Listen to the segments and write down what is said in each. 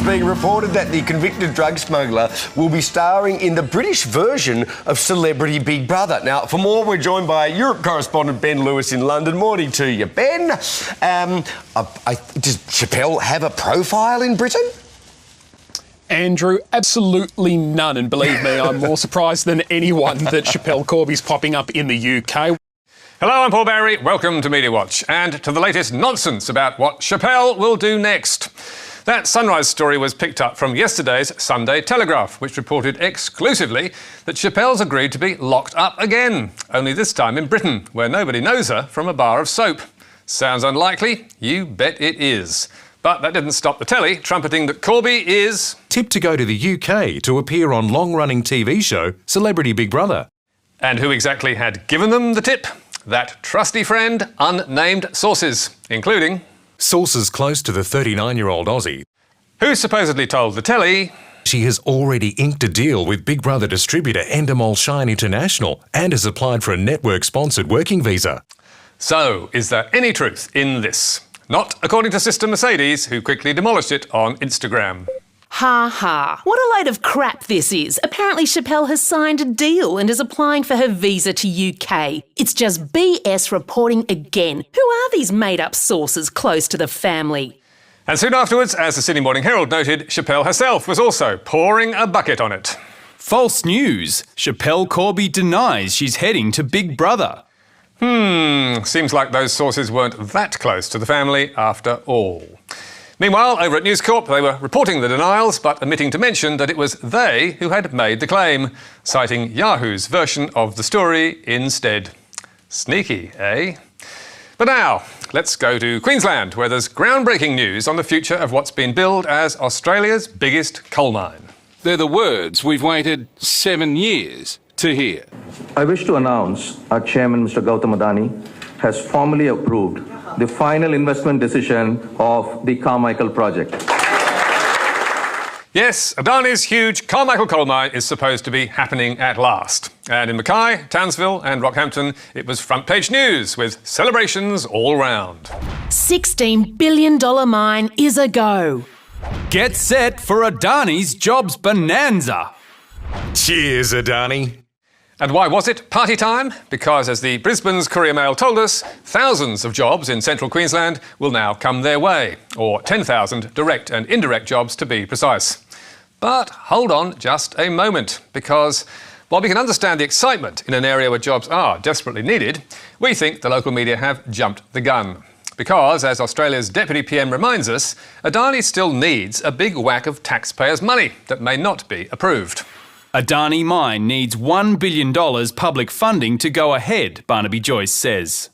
being reported that the convicted drug smuggler will be starring in the British version of Celebrity Big Brother. Now, for more, we're joined by Europe correspondent Ben Lewis in London. Morning to you, Ben. Does Chappelle have a profile in Britain? Andrew, absolutely none. And believe me, I'm more surprised than anyone that Chappelle Corby's popping up in the UK. Hello, I'm Paul Barry. Welcome to Media Watch and to the latest nonsense about what Chappelle will do next. That Sunrise story was picked up from yesterday's Sunday Telegraph, which reported exclusively that Chappelle's agreed to be locked up again, only this time in Britain, where nobody knows her from a bar of soap. Sounds unlikely? You bet it is. But that didn't stop the telly trumpeting that Corby is tipped to go to the UK to appear on long-running TV show Celebrity Big Brother. And who exactly had given them the tip? That trusty friend, unnamed sources, including sources close to the 39-year-old Aussie, who supposedly told the telly she has already inked a deal with Big Brother distributor Endemol Shine International and has applied for a network-sponsored working visa. So, is there any truth in this? Not according to Sister Mercedes, who quickly demolished it on Instagram. Ha ha. What a load of crap this is. Apparently Chappelle has signed a deal and is applying for her visa to UK. It's just BS reporting again. Who are these made-up sources close to the family? And soon afterwards, as the Sydney Morning Herald noted, Chappelle herself was also pouring a bucket on it. False news. Chappelle Corby denies she's heading to Big Brother. Seems like those sources weren't that close to the family after all. Meanwhile, over at News Corp, they were reporting the denials, but omitting to mention that it was they who had made the claim, citing Yahoo's version of the story instead. Sneaky, eh? But now, let's go to Queensland, where there's groundbreaking news on the future of what's been billed as Australia's biggest coal mine. They're the words we've waited 7 years to hear. I wish to announce our chairman, Mr. Gautam Adani, has formally approved the final investment decision of the Carmichael project. Yes, Adani's huge Carmichael coal mine is supposed to be happening at last. And in Mackay, Townsville and Rockhampton, it was front page news with celebrations all round. $16 billion mine is a go. Get set for Adani's jobs bonanza. Cheers, Adani. And why was it party time? Because, as the Brisbane's Courier Mail told us, thousands of jobs in central Queensland will now come their way, or 10,000 direct and indirect jobs to be precise. But hold on just a moment, because while we can understand the excitement in an area where jobs are desperately needed, we think the local media have jumped the gun. Because, as Australia's Deputy PM reminds us, Adani still needs a big whack of taxpayers' money that may not be approved. Adani Mine needs $1 billion public funding to go ahead, Barnaby Joyce says.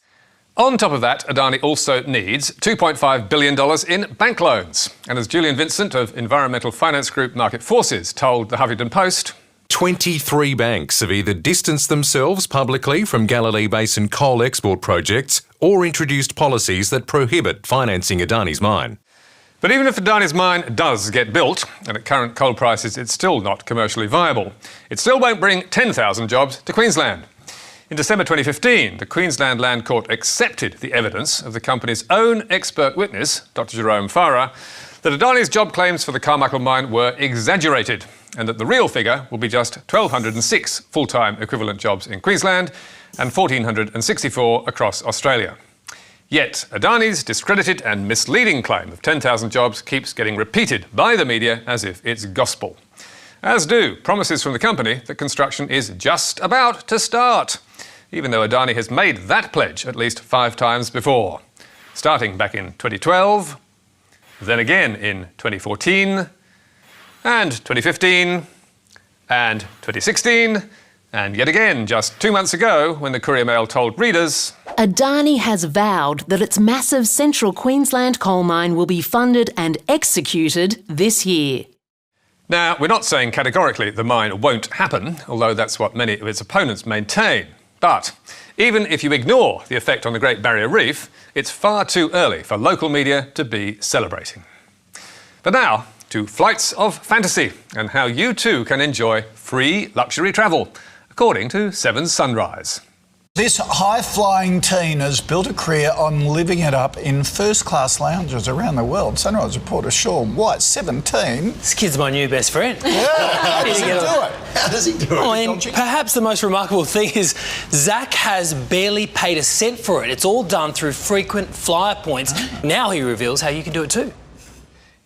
On top of that, Adani also needs $2.5 billion in bank loans. And as Julian Vincent of environmental finance group Market Forces told the Huffington Post, 23 banks have either distanced themselves publicly from Galilee Basin coal export projects or introduced policies that prohibit financing Adani's mine. But even if Adani's mine does get built, and at current coal prices it's still not commercially viable, it still won't bring 10,000 jobs to Queensland. In December 2015, the Queensland Land Court accepted the evidence of the company's own expert witness, Dr Jerome Farah, that Adani's job claims for the Carmichael mine were exaggerated, and that the real figure will be just 1,206 full-time equivalent jobs in Queensland and 1,464 across Australia. Yet, Adani's discredited and misleading claim of 10,000 jobs keeps getting repeated by the media as if it's gospel. As do promises from the company that construction is just about to start, even though Adani has made that pledge at least 5 times before. Starting back in 2012, then again in 2014, and 2015, and 2016, and yet again just 2 months ago when the Courier Mail told readers Adani has vowed that its massive central Queensland coal mine will be funded and executed this year. Now, we're not saying categorically the mine won't happen, although that's what many of its opponents maintain. But even if you ignore the effect on the Great Barrier Reef, it's far too early for local media to be celebrating. But now, to flights of fantasy and how you too can enjoy free luxury travel, according to Seven's Sunrise. This high-flying teen has built a career on living it up in first-class lounges around the world. Sunrise reporter Sean White, 17. This kid's my new best friend. Yeah, how does he do it? How does he do it? Oh, and perhaps the most remarkable thing is Zach has barely paid a cent for it. It's all done through frequent flyer points. Now he reveals how you can do it too.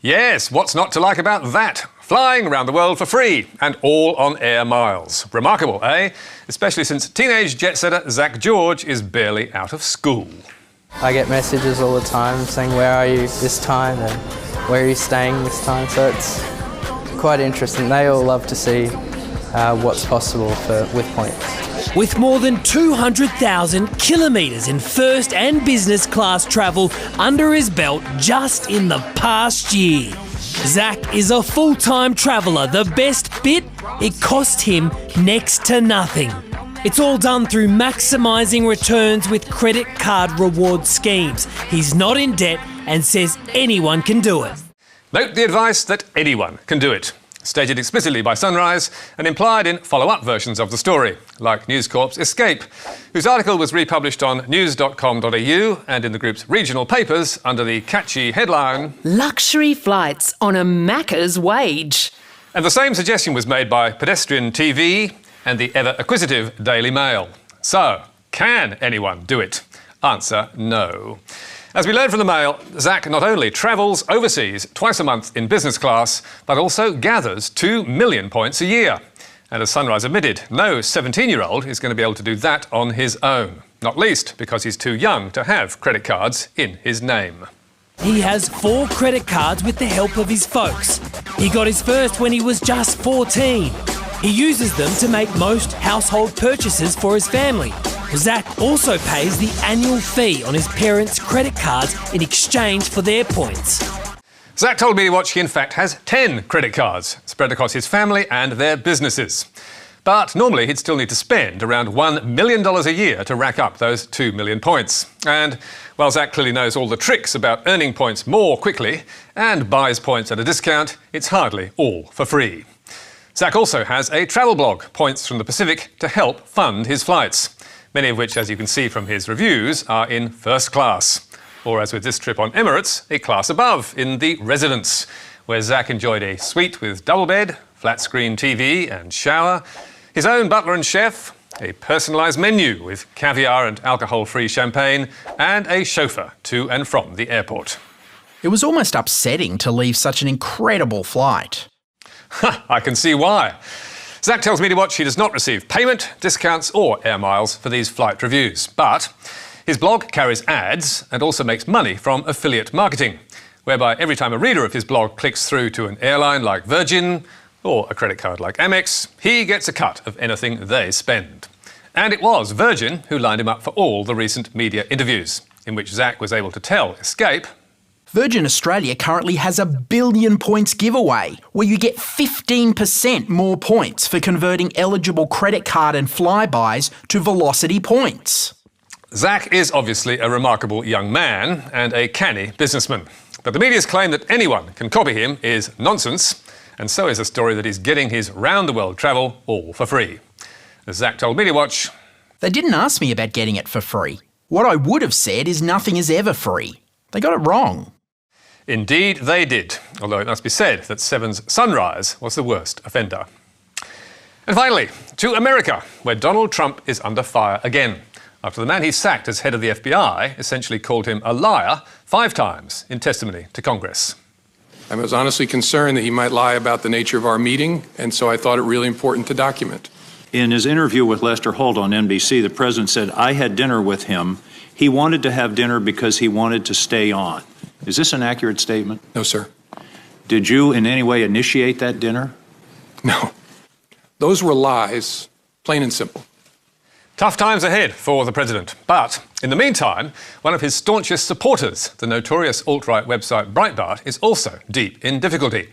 Yes, what's not to like about that? Flying around the world for free and all on air miles. Remarkable, eh? Especially since teenage jet-setter Zach George is barely out of school. I get messages all the time saying, where are you this time and where are you staying this time? So it's quite interesting. They all love to see what's possible with points. With more than 200,000 kilometres in first and business class travel under his belt just in the past year. Zach is a full-time traveller. The best bit? It cost him next to nothing. It's all done through maximising returns with credit card reward schemes. He's not in debt and says anyone can do it. Note the advice that anyone can do it. Stated explicitly by Sunrise and implied in follow-up versions of the story, like News Corp's Escape, whose article was republished on news.com.au and in the group's regional papers under the catchy headline, Luxury flights on a Macca's wage. And the same suggestion was made by Pedestrian TV and the ever-acquisitive Daily Mail. So, can anyone do it? Answer, no. As we learned from the Mail, Zach not only travels overseas twice a month in business class, but also gathers 2 million points a year. And as Sunrise admitted, no 17-year-old is going to be able to do that on his own. Not least because he's too young to have credit cards in his name. He has 4 credit cards with the help of his folks. He got his first when he was just 14. He uses them to make most household purchases for his family. Zach also pays the annual fee on his parents' credit cards in exchange for their points. Zach told Media Watch he in fact has 10 credit cards spread across his family and their businesses. But normally he'd still need to spend around $1 million a year to rack up those 2 million points. And while Zach clearly knows all the tricks about earning points more quickly and buys points at a discount, it's hardly all for free. Zach also has a travel blog, Points from the Pacific, to help fund his flights. Many of which, as you can see from his reviews, are in first class. Or as with this trip on Emirates, a class above, in the Residence, where Zach enjoyed a suite with double bed, flat-screen TV and shower, his own butler and chef, a personalised menu with caviar and alcohol-free champagne, and a chauffeur to and from the airport. It was almost upsetting to leave such an incredible flight. I can see why. Zach tells Media Watch he does not receive payment, discounts or air miles for these flight reviews. But his blog carries ads and also makes money from affiliate marketing, whereby every time a reader of his blog clicks through to an airline like Virgin or a credit card like Amex, he gets a cut of anything they spend. And it was Virgin who lined him up for all the recent media interviews, in which Zach was able to tell Escape, Virgin Australia currently has a 1 billion points giveaway, where you get 15% more points for converting eligible credit card and flybys to Velocity points. Zach is obviously a remarkable young man and a canny businessman. But the media's claim that anyone can copy him is nonsense, and so is the story that he's getting his round-the-world travel all for free. As Zach told Media Watch, They didn't ask me about getting it for free. What I would have said is nothing is ever free. They got it wrong. Indeed they did, although it must be said that Seven's Sunrise was the worst offender. And finally, to America, where Donald Trump is under fire again, after the man he sacked as head of the FBI essentially called him a liar 5 times in testimony to Congress. I was honestly concerned that he might lie about the nature of our meeting, and so I thought it really important to document. In his interview with Lester Holt on NBC, the president said, I had dinner with him. He wanted to have dinner because he wanted to stay on. Is this an accurate statement? No, sir. Did you in any way initiate that dinner? No. Those were lies, plain and simple. Tough times ahead for the president. But in the meantime, one of his staunchest supporters, the notorious alt-right website Breitbart, is also deep in difficulty.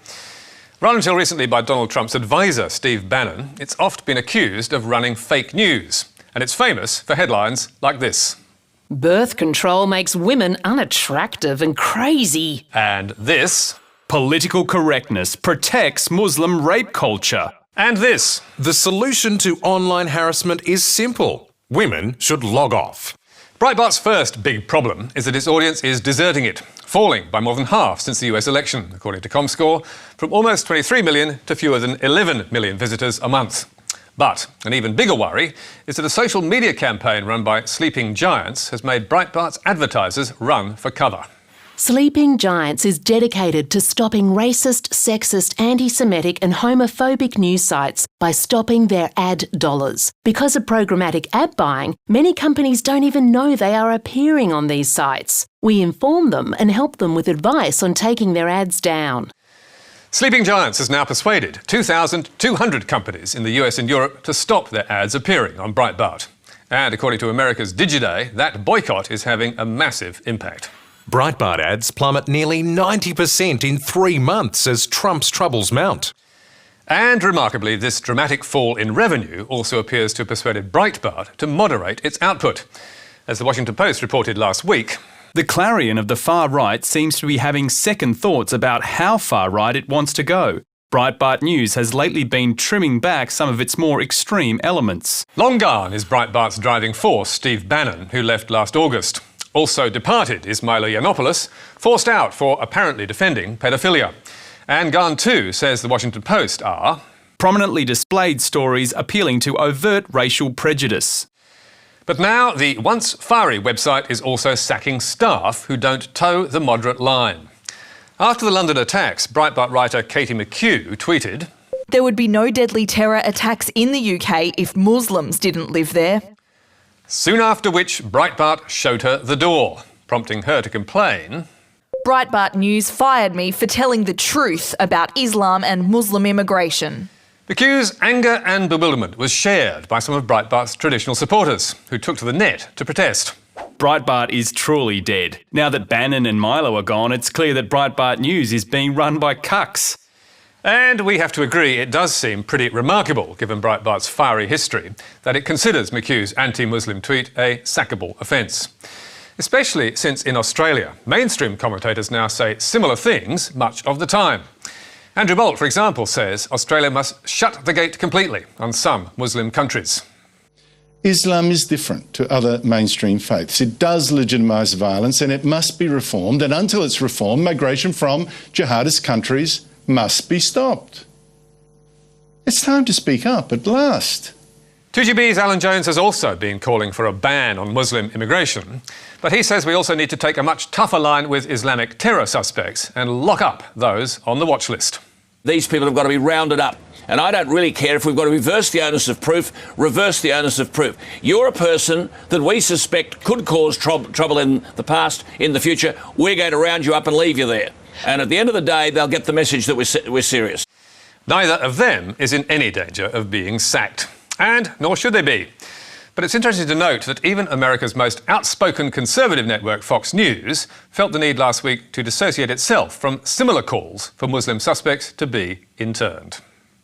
Run until recently by Donald Trump's advisor, Steve Bannon, it's oft been accused of running fake news. And it's famous for headlines like this. Birth control makes women unattractive and crazy. And this. Political correctness protects Muslim rape culture. And this. The solution to online harassment is simple. Women should log off. Breitbart's first big problem is that its audience is deserting it, falling by more than half since the US election, according to ComScore, from almost 23 million to fewer than 11 million visitors a month. But an even bigger worry is that a social media campaign run by Sleeping Giants has made Breitbart's advertisers run for cover. Sleeping Giants is dedicated to stopping racist, sexist, anti-Semitic and homophobic news sites by stopping their ad dollars. Because of programmatic ad buying, many companies don't even know they are appearing on these sites. We inform them and help them with advice on taking their ads down. Sleeping Giants has now persuaded 2,200 companies in the US and Europe to stop their ads appearing on Breitbart. And according to America's Digiday, that boycott is having a massive impact. Breitbart ads plummet nearly 90% in 3 months as Trump's troubles mount. And remarkably, this dramatic fall in revenue also appears to have persuaded Breitbart to moderate its output. As the Washington Post reported last week, the Clarion of the far right seems to be having second thoughts about how far right it wants to go. Breitbart News has lately been trimming back some of its more extreme elements. Long gone is Breitbart's driving force, Steve Bannon, who left last August. Also departed is Milo Yiannopoulos, forced out for apparently defending paedophilia. And gone too, says the Washington Post, are prominently displayed stories appealing to overt racial prejudice. But now the once fiery website is also sacking staff who don't toe the moderate line. After the London attacks, Breitbart writer Katie McHugh tweeted, "There would be no deadly terror attacks in the UK if Muslims didn't live there." Soon after which, Breitbart showed her the door, prompting her to complain. Breitbart News fired me for telling the truth about Islam and Muslim immigration. McHugh's anger and bewilderment was shared by some of Breitbart's traditional supporters, who took to the net to protest. Breitbart is truly dead. Now that Bannon and Milo are gone, it's clear that Breitbart News is being run by cucks. And we have to agree it does seem pretty remarkable, given Breitbart's fiery history, that it considers McHugh's anti-Muslim tweet a sackable offence. Especially since in Australia, mainstream commentators now say similar things much of the time. Andrew Bolt, for example, says Australia must shut the gate completely on some Muslim countries. Islam is different to other mainstream faiths. It does legitimise violence and it must be reformed. And until it's reformed, migration from jihadist countries must be stopped. It's time to speak up at last. 2GB's Alan Jones has also been calling for a ban on Muslim immigration, but he says we also need to take a much tougher line with Islamic terror suspects and lock up those on the watch list. These people have got to be rounded up. And I don't really care if we've got to reverse the onus of proof, reverse the onus of proof. You're a person that we suspect could cause trouble in the past, in the future. We're going to round you up and leave you there. And at the end of the day, they'll get the message that we're serious. Neither of them is in any danger of being sacked. And nor should they be. But it's interesting to note that even America's most outspoken conservative network, Fox News, felt the need last week to dissociate itself from similar calls for Muslim suspects to be interned.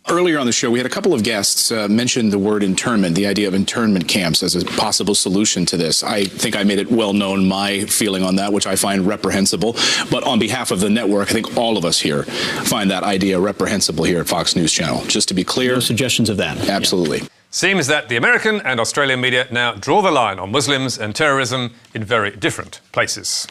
Earlier on the show, we had a couple of guests mention the word internment, the idea of internment camps as a possible solution to this. I think I made it well known my feeling on that, which I find reprehensible. But on behalf of the network, I think all of us here find that idea reprehensible here at Fox News Channel. Just to be clear. No suggestions of that. Absolutely. Yeah. Seems that the American and Australian media now draw the line on Muslims and terrorism in very different places.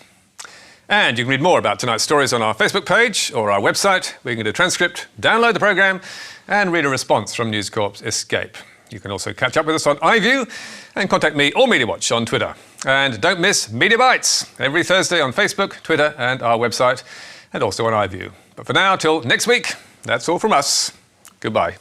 And you can read more about tonight's stories on our Facebook page or our website, where you can get a transcript, download the programme and read a response from News Corp's Escape. You can also catch up with us on iView and contact me or Media Watch on Twitter. And don't miss Media Bites every Thursday on Facebook, Twitter and our website, and also on iView. But for now, till next week, that's all from us. Goodbye.